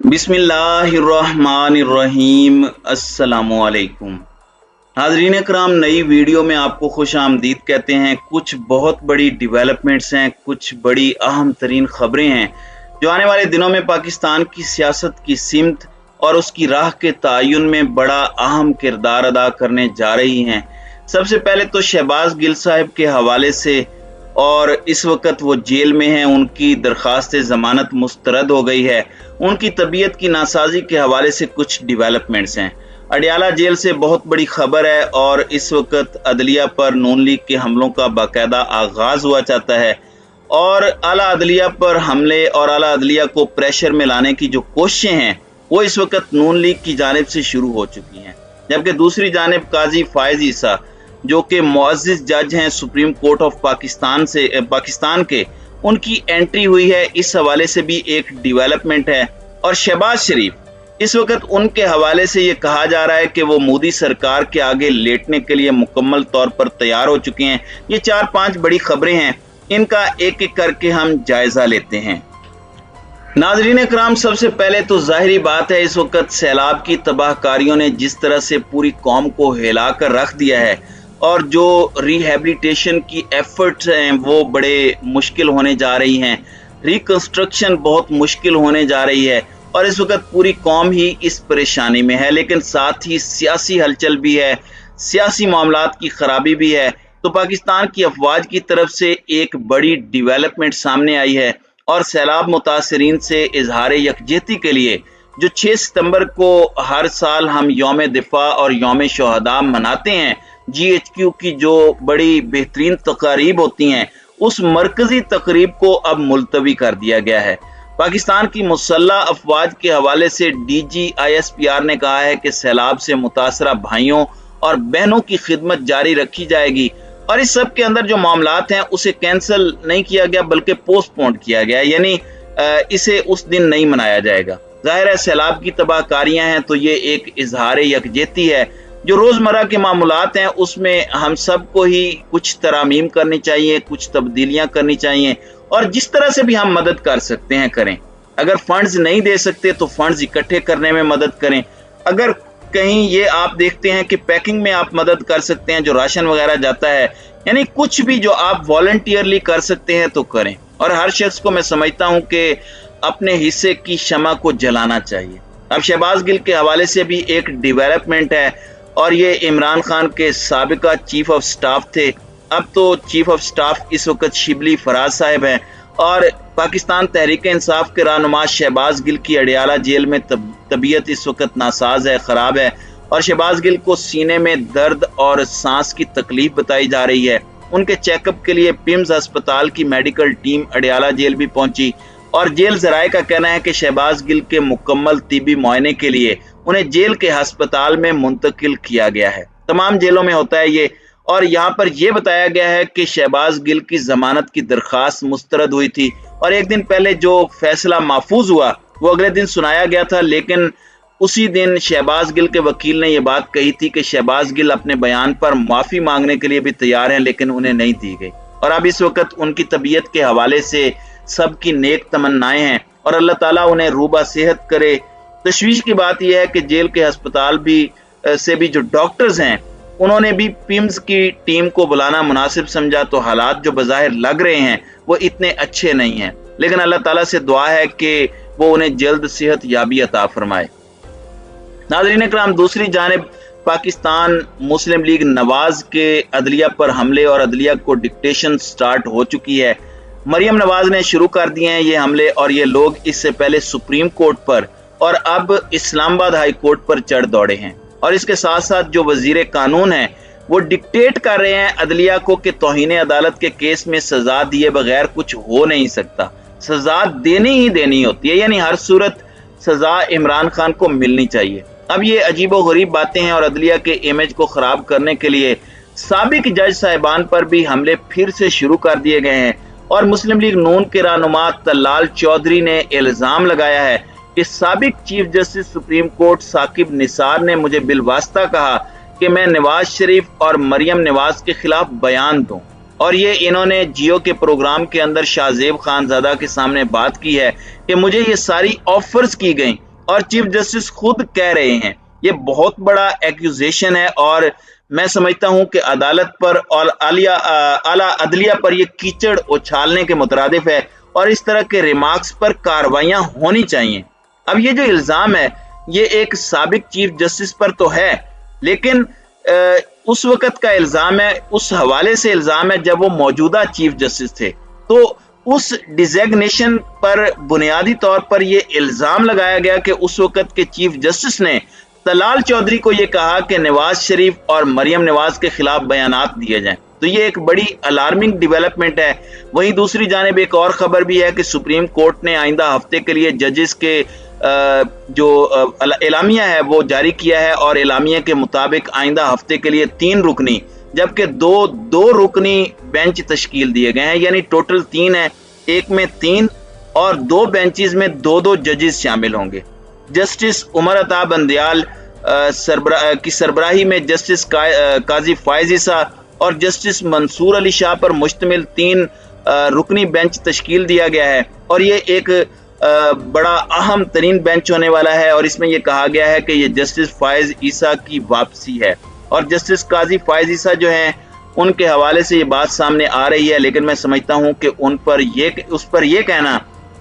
बिस्मिल्लाहिर्रहमानिर्रहीम। अस्सलामुअलैकुम। हाज़रीन इकराम, नई वीडियो में आपको खुश आमदीद कहते हैं। कुछ बहुत बड़ी डेवलपमेंट्स हैं, कुछ बड़ी अहम तरीन ख़बरें हैं जो आने वाले दिनों में पाकिस्तान की सियासत की सिमत और उसकी राह के तयन में बड़ा अहम किरदार अदा करने जा रही हैं। सबसे पहले तो शहबाज गिल साहब के हवाले से, और इस वक्त वो जेल में हैं, उनकी दरख्वास्त ज़मानत मुस्तरद हो गई है। उनकी तबीयत की नासाजी के हवाले से कुछ डेवलपमेंट्स हैं। अडियाला जेल से बहुत बड़ी खबर है और इस वक्त अदलिया पर नून लीग के हमलों का बाकायदा आगाज हुआ चाहता है और आला अदलिया पर हमले और आला अदलिया को प्रेशर में लाने की जो कोशिशें हैं वो इस वक्त नून लीग की जानिब से शुरू हो चुकी हैं। जबकि दूसरी जानिब काजी फायज ईसा, जो कि मुअज़्ज़िज़ जज हैं सुप्रीम कोर्ट ऑफ पाकिस्तान के, उनकी एंट्री हुई है। इस हवाले से भी एक डेवलपमेंट है। और शहबाज शरीफ, इस वक्त उनके हवाले से ये कहा जा रहा है कि वो मोदी सरकार के आगे लेटने के लिए मुकम्मल तौर पर तैयार हो चुके हैं। ये 4-5 बड़ी खबरें हैं, इनका एक एक करके हम जायजा लेते हैं। नाज़रीन इकराम, सबसे पहले तो ज़ाहिरी बात है, इस वक्त सैलाब की तबाहकारियों ने जिस तरह से पूरी कौम को हिला कर रख दिया है और जो रिहेबिलिटेशन की एफर्ट्स हैं वो बड़े मुश्किल होने जा रही हैं, रिकंस्ट्रक्शन बहुत मुश्किल होने जा रही है और इस वक्त पूरी कौम ही इस परेशानी में है। लेकिन साथ ही सियासी हलचल भी है, सियासी मामलात की खराबी भी है। तो पाकिस्तान की अफवाज की तरफ से एक बड़ी डेवलपमेंट सामने आई है और सैलाब मुतासरीन से इजहार यकजहती के लिए जो 6 सितंबर को हर साल हम यौम दिफा और यौम शोहदा मनाते हैं, GHQ की जो बड़ी बेहतरीन तकारीब होती हैं, उस मरकजी तकरीब को अब मुलतवी कर दिया गया है। पाकिस्तान की मुसल्लह अफवाज के हवाले से DG ISPR ने कहा है कि सैलाब से मुतासरा भाइयों और बहनों की खिदमत जारी रखी जाएगी और इस सब के अंदर जो मामलात हैं उसे कैंसिल नहीं किया गया बल्कि पोस्टपोन किया गया, यानी इसे उस दिन नहीं मनाया जाएगा। जाहिर है सैलाब की तबाहकारियां हैं तो ये एक इजहार यकजहती है। जो रोज़मर्रा के मामलात हैं उसमें हम सबको ही कुछ तरामीम करनी चाहिए, कुछ तब्दीलियां करनी चाहिए और जिस तरह से भी हम मदद कर सकते हैं करें। अगर फंड्स नहीं दे सकते तो फंड्स इकट्ठे करने में मदद करें। अगर कहीं ये आप देखते हैं कि पैकिंग में आप मदद कर सकते हैं, जो राशन वगैरह जाता है, यानी कुछ भी जो आप वॉलंटियरली कर सकते हैं तो करें। और हर शख्स को मैं समझता हूं कि अपने हिस्से की शमा को जलाना चाहिए। अब शहबाज गिल के हवाले से भी एक डेवलपमेंट है और ये इमरान खान के साबिका चीफ ऑफ स्टाफ थे, अब तो चीफ ऑफ स्टाफ इस वक्त शिबली फराज साहब हैं। और पाकिस्तान तहरीक इंसाफ के रहनुमा शहबाज गिल की अडियाला जेल में तबीयत इस वक्त नासाज है, ख़राब है और शहबाज गिल को सीने में दर्द और सांस की तकलीफ बताई जा रही है। उनके चेकअप के लिए पिम्स अस्पताल की मेडिकल टीम अडियाला जेल भी पहुंची और जेल ज़राए का कहना है कि शहबाज गिल के मुकम्मल तिबी मुआयने के लिए उन्हें जेल के अस्पताल में मुंतकिल किया गया है। तमाम जेलों में होता है ये। और यहाँ पर यह बताया गया है कि शहबाज गिल की जमानत की दरख्वास्त मुस्तरद हुई थी और एक दिन पहले जो फैसला महफूज हुआ वो अगले दिन सुनाया गया था, लेकिन उसी दिन शहबाज गिल के वकील ने यह बात कही थी कि शहबाज गिल अपने बयान पर माफ़ी मांगने के लिए भी तैयार हैं, लेकिन उन्हें नहीं दी गई। और अब इस वक्त उनकी तबीयत के हवाले से सबकी नेक तमन्नाएं हैं और अल्लाह ताला उन्हें रूबा सेहत करे। तशवीश की बात यह है कि जेल के अस्पताल से भी जो डॉक्टर्स हैं उन्होंने भी पिम्स की टीम को बुलाना मुनासिब समझा। तो हालात जो बज़ाहिर लग रहे हैं वो इतने अच्छे नहीं हैं, लेकिन अल्लाह ताला से दुआ है कि वो उन्हें जल्द सेहत याबी अता फरमाए। नाज़रीन इकराम, दूसरी जानिब पाकिस्तान मुस्लिम लीग नवाज के अदलिया पर हमले और अदलिया को डिक्टेशन स्टार्ट हो चुकी है। मरियम नवाज ने शुरू कर दिए हैं ये हमले और ये लोग इससे पहले सुप्रीम कोर्ट पर और अब इस्लामाबाद हाई कोर्ट पर चढ़ दौड़े हैं। और इसके साथ साथ जो वजीर कानून है वो डिक्टेट कर रहे हैं अदलिया को कि तौहीन अदालत के केस में सजा दिए बगैर कुछ हो नहीं सकता, सजा देनी ही देनी होती है, यानी हर सूरत सजा इमरान खान को मिलनी चाहिए। अब ये अजीबो गरीब बातें हैं और अदलिया के इमेज को खराब करने के लिए साबिक जज साहिबान पर भी हमले फिर से शुरू कर दिए गए हैं। और मुस्लिम लीग नून के रहनुमा तलाल चौधरी ने इल्जाम लगाया है कि साबिक chief justice supreme court Saqib Nisar ने मुझे बिलवास्ता कहा कि मैं नवाज शरीफ और मरियम नवाज के खिलाफ बयान दूं और ये इन्होंने जियो के प्रोग्राम के अंदर शाहजेब खानजादा के सामने बात की है कि मुझे ये सारी ऑफर्स की गई और चीफ जस्टिस खुद कह रहे हैं। ये बहुत बड़ा एक्यूजेशन है और मैं समझता हूं कि अदालत पर और आला अदलिया पर ये कीचड़ उछालने के मुतरादिफ है और इस तरह के रिमार्क्स पर कार्रवाइयां होनी चाहिए। अब ये जो इल्ज़ाम है ये एक साबिक चीफ जस्टिस पर तो है, लेकिन उस वक़्त का इल्ज़ाम है, उस हवाले से इल्ज़ाम है जब वो मौजूदा चीफ जस्टिस थे। तो उस डिज़िग्नेशन पर बुनियादी तौर पर ये इल्ज़ाम लगाया गया कि उस वक़्त के चीफ जस्टिस ने तलाल चौधरी को ये कहा कि नवाज शरीफ और मरियम नवाज के खिलाफ बयानात दिए जाएं। तो ये एक बड़ी अलार्मिंग डेवलपमेंट है। वहीं दूसरी जानिब एक और खबर भी है कि सुप्रीम कोर्ट ने आइंदा हफ्ते के लिए जजेस के जो एलामिया है वो जारी किया है और एलामिया के मुताबिक आइंदा हफ्ते के लिए 3 रुकनी जबकि दो रुकनी बेंच तश्कील दिए गए हैं, यानी टोटल 3 है, एक में 3 और 2 बेंचेस में 2-2 जजेस शामिल होंगे। जस्टिस उमर अता बंदयाल की सरबराही में जस्टिस काजी फायज ईसा और जस्टिस मंसूर अली शाह पर मुश्तमिल 3 रुकनी बेंच तश्कील दिया गया है और ये एक बड़ा अहम तरीन बेंच होने वाला है और इसमें यह कहा गया है कि ये जस्टिस फायज ईसा की वापसी है और जस्टिस काजी फायज ईसा जो हैं उनके हवाले से ये बात सामने आ रही है, लेकिन मैं समझता हूं कि उस पर ये कहना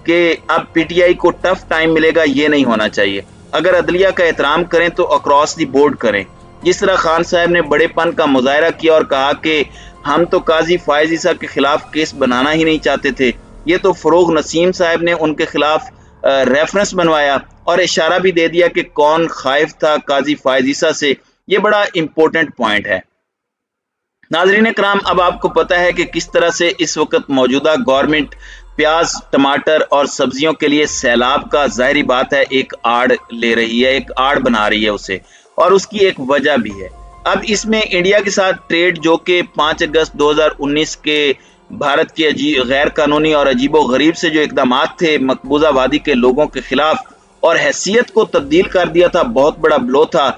कि अब पीटीआई को टफ टाइम मिलेगा ये नहीं होना चाहिए। अगर अदलिया का एहतराम करें तो अक्रॉस दी बोर्ड करें। जिस तरह खान साहब ने बड़ेपन का मुजाहरा किया और कहा कि हम तो काजी फायज ईसा के खिलाफ केस बनाना ही नहीं चाहते थे, ये तो फरोग नसीम साहब ने उनके खिलाफ रेफरेंस बनवाया और इशारा भी दे दिया कि कौन खाइफ था काजी फायज ईसा से। ये बड़ा इंपॉर्टेंट पॉइंट है। नाज़रीन कराम, अब आपको पता है कि किस तरह से इस वक्त मौजूदा गवर्नमेंट प्याज, टमाटर और सब्जियों के लिए सैलाब का ज़ाहिरी बात है एक आड़ ले रही है, एक आड़ बना रही है उसे, और उसकी एक वजह भी है। अब इसमें इंडिया के साथ ट्रेड जो कि 5 अगस्त 2019 के भारत के गैर कानूनी और अजीबो गरीब से जो इकदामात थे मकबूजा वादी के लोगों के खिलाफ और हैसियत को तब्दील कर दिया था, बहुत बड़ा ब्लो था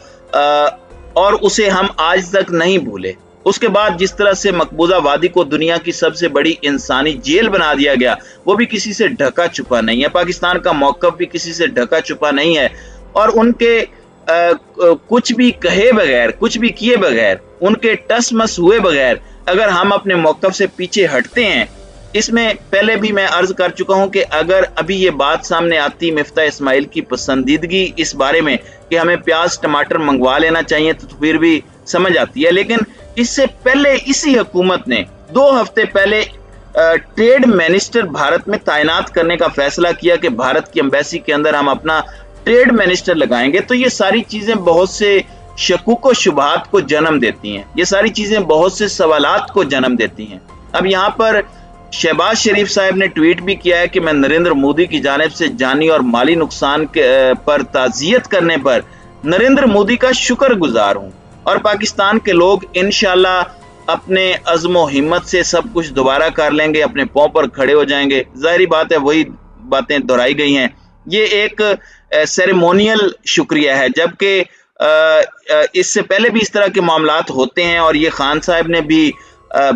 और उसे हम आज तक नहीं भूले। उसके बाद जिस तरह से मकबूजा वादी को दुनिया की सबसे बड़ी इंसानी जेल बना दिया गया, वो भी किसी से ढका छुपा नहीं है। पाकिस्तान का मौक़िफ़ भी किसी से ढका छुपा नहीं है और उनके कुछ भी कहे बगैर, कुछ भी किए बगैर, उनके टस मस हुए बगैर अगर हम अपने मौक़िफ़ से पीछे हटते हैं, इसमें पहले भी मैं अर्ज कर चुका हूं कि अगर अभी ये बात सामने आती मिफ्ता इस्माइल की पसंदीदगी इस बारे में कि हमें प्याज टमाटर मंगवा लेना चाहिए तो फिर भी समझ आती है, लेकिन इससे पहले इसी हुकूमत ने 2 हफ्ते पहले ट्रेड मिनिस्टर भारत में तैनात करने का फैसला किया कि भारत की एम्बेसी के अंदर हम अपना ट्रेड मिनिस्टर लगाएंगे। तो ये सारी चीजें बहुत से शकुक व शुबहात को जन्म देती हैं, ये सारी चीजें बहुत से सवालात को जन्म देती हैं। अब यहाँ पर शहबाज शरीफ साहब ने ट्वीट भी किया है कि मैं नरेंद्र मोदी की जानिब से जानी और माली नुकसान पर ताज़ियत करने पर नरेंद्र मोदी का शुक्रगुजार हूँ और पाकिस्तान के लोग इंशाल्लाह अपने अज़्म हिम्मत से सब कुछ दोबारा कर लेंगे, अपने पांव पर खड़े हो जाएंगे। जाहिर बात है वही बातें दोहराई गई हैं। ये एक सेरेमोनियल शुक्रिया है, जबकि इससे पहले भी इस तरह के मामलात होते हैं और ये खान साहब ने भी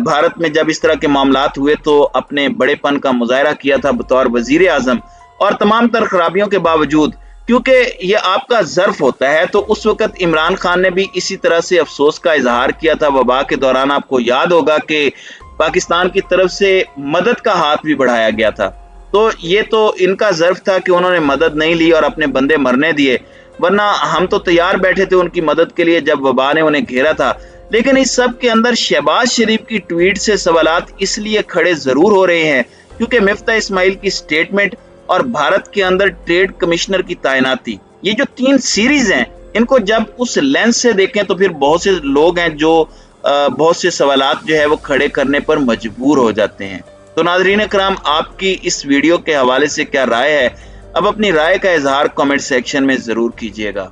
भारत में जब इस तरह के मामलात हुए तो अपने बड़ेपन का मुजाहरा किया था बतौर वजीर आजम, और तमाम तर खराबियों के बावजूद, क्योंकि ये आपका ज़र्फ होता है। तो उस वक़्त इमरान खान ने भी इसी तरह से अफसोस का इजहार किया था वबा के दौरान। आपको याद होगा कि पाकिस्तान की तरफ से मदद का हाथ भी बढ़ाया गया था। तो ये तो इनका ज़र्फ था कि उन्होंने मदद नहीं ली और अपने बंदे मरने दिए, वरना हम तो तैयार बैठे थे उनकी मदद के लिए जब वबा ने उन्हें घेरा था। लेकिन इस सब के अंदर शहबाज शरीफ की ट्वीट से सवालात इसलिए खड़े जरूर हो रहे हैं क्योंकि मिफ्ता इस्माइल की स्टेटमेंट और भारत के अंदर ट्रेड कमिश्नर की तैनाती, ये जो 3 सीरीज हैं, इनको जब उस लेंस से देखें तो फिर बहुत से लोग हैं जो बहुत से सवालात जो है वो खड़े करने पर मजबूर हो जाते हैं। तो नाज़रीन कराम, आपकी इस वीडियो के हवाले से क्या राय है? अब अपनी राय का इजहार कमेंट सेक्शन में जरूर कीजिएगा।